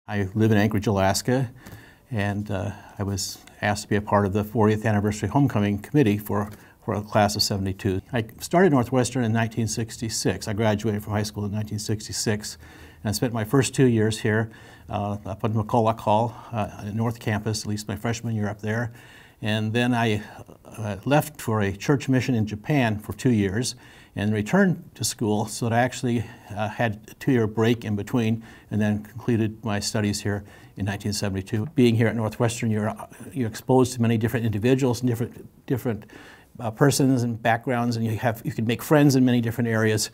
I live in Anchorage, Alaska, and I was asked to be a part of the 40th anniversary homecoming committee for a class of 72. I started Northwestern in 1966. I graduated from high school in 1966, and I spent my first 2 years here up on McCulloch Hall, North Campus, at least my freshman year up there. And then I left for a church mission in Japan for 2 years and returned to school, so that I actually had a 2-year break in between and then concluded my studies here in 1972. Being here at Northwestern, you're exposed to many different individuals and different persons and backgrounds, and you can make friends in many different areas,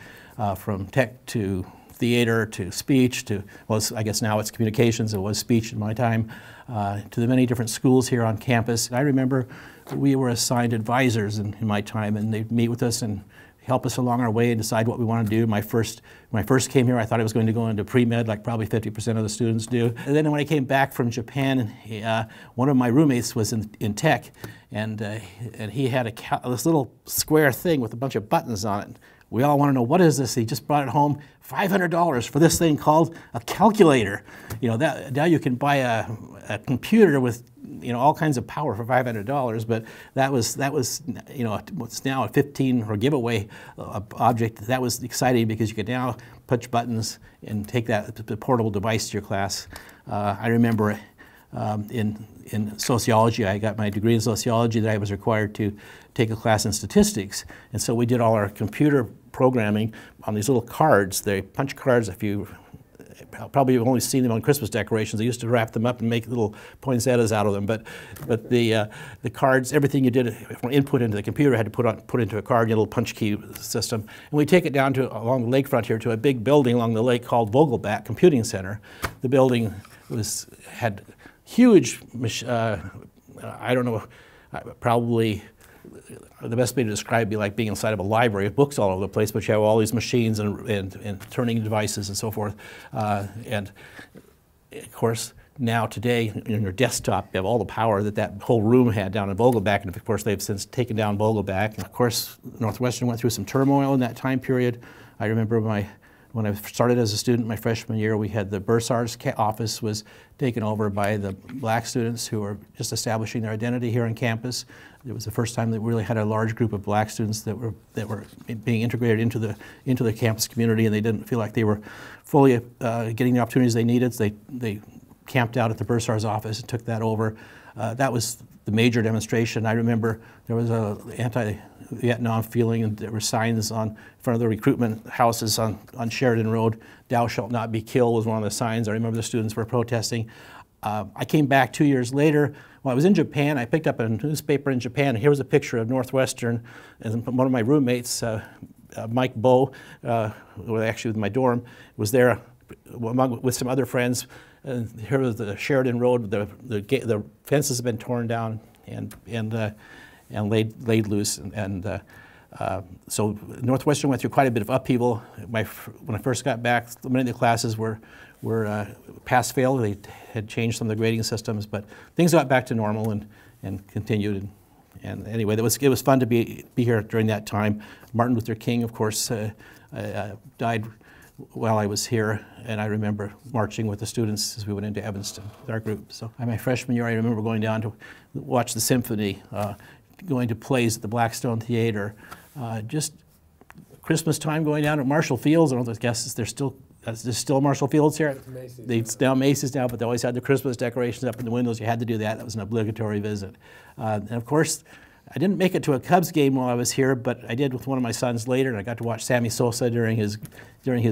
from tech to theater to speech to, well, I guess now it's communications, it was speech in my time, to the many different schools here on campus. I remember we were assigned advisors in my time, and they'd meet with us and help us along our way and decide what we want to do. When I first came here, I thought I was going to go into pre-med, like probably 50% of the students do. And then when I came back from Japan, one of my roommates was in tech, and he had this little square thing with a bunch of buttons on it. We all want to know, what is this? He just brought it home, $500 for this thing called a calculator. You know, now you can buy a computer with, you know, all kinds of power for $500, but that was you know, what's now a 15 or giveaway object. That was exciting because you could now punch buttons and take the portable device to your class. I remember in sociology, I got my degree in sociology, that I was required to take a class in statistics, and so we did all our computer programming on these little cards. They punch cards. If you probably have only seen them on Christmas decorations. They used to wrap them up and make little poinsettias out of them. But the cards, everything you did from input into the computer had to put into a card, a little punch key system. And we take it down along the lakefront here to a big building along the lake called Vogelbach Computing Center. The building had huge, I don't know, probably the best way to describe it would be like being inside of a library of books all over the place, but you have all these machines and turning devices and so forth. And of course, now today, in your desktop, you have all the power that whole room had down in Vogelbach, and of course they've since taken down Vogelbach. And of course, Northwestern went through some turmoil in that time period. I remember when I started as a student my freshman year, we had the Bursar's office was taken over by the black students who were just establishing their identity here on campus. It was the first time that we really had a large group of black students that were being integrated into the campus community, and they didn't feel like they were fully getting the opportunities they needed. So they camped out at the Bursar's office and took that over. That was the major demonstration. I remember there was an anti-Vietnam feeling, and there were signs in front of the recruitment houses on Sheridan Road. "Thou shalt not be killed" was one of the signs. I remember the students were protesting. I came back 2 years later. When I was in Japan, I picked up a newspaper in Japan, and here was a picture of Northwestern, and one of my roommates, Mike Bowe, actually with my dorm, was there with some other friends. And here was the Sheridan Road. The fences have been torn down and laid loose. So Northwestern went through quite a bit of upheaval. When I first got back, many of the classes were pass-fail. They had changed some of the grading systems, but things got back to normal and continued. And anyway, it was fun to be here during that time. Martin Luther King, of course, died while I was here, and I remember marching with the students as we went into Evanston with our group. So my freshman year, I remember going down to watch the symphony, going to plays at the Blackstone Theater, just Christmas time going down to Marshall Fields. I don't know, I guess there's still Marshall Fields here. It's now Macy's now, but they always had the Christmas decorations up in the windows. You had to do that. That was an obligatory visit. And of course, I didn't make it to a Cubs game while I was here, but I did with one of my sons later, and I got to watch Sammy Sosa during his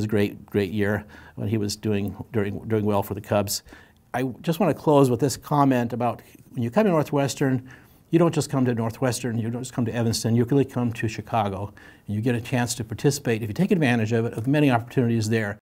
great year when he was doing well for the Cubs. I just want to close with this comment about when you come to Northwestern, you don't just come to Northwestern, you don't just come to Evanston, you really come to Chicago, and you get a chance to participate, if you take advantage of it, of many opportunities there.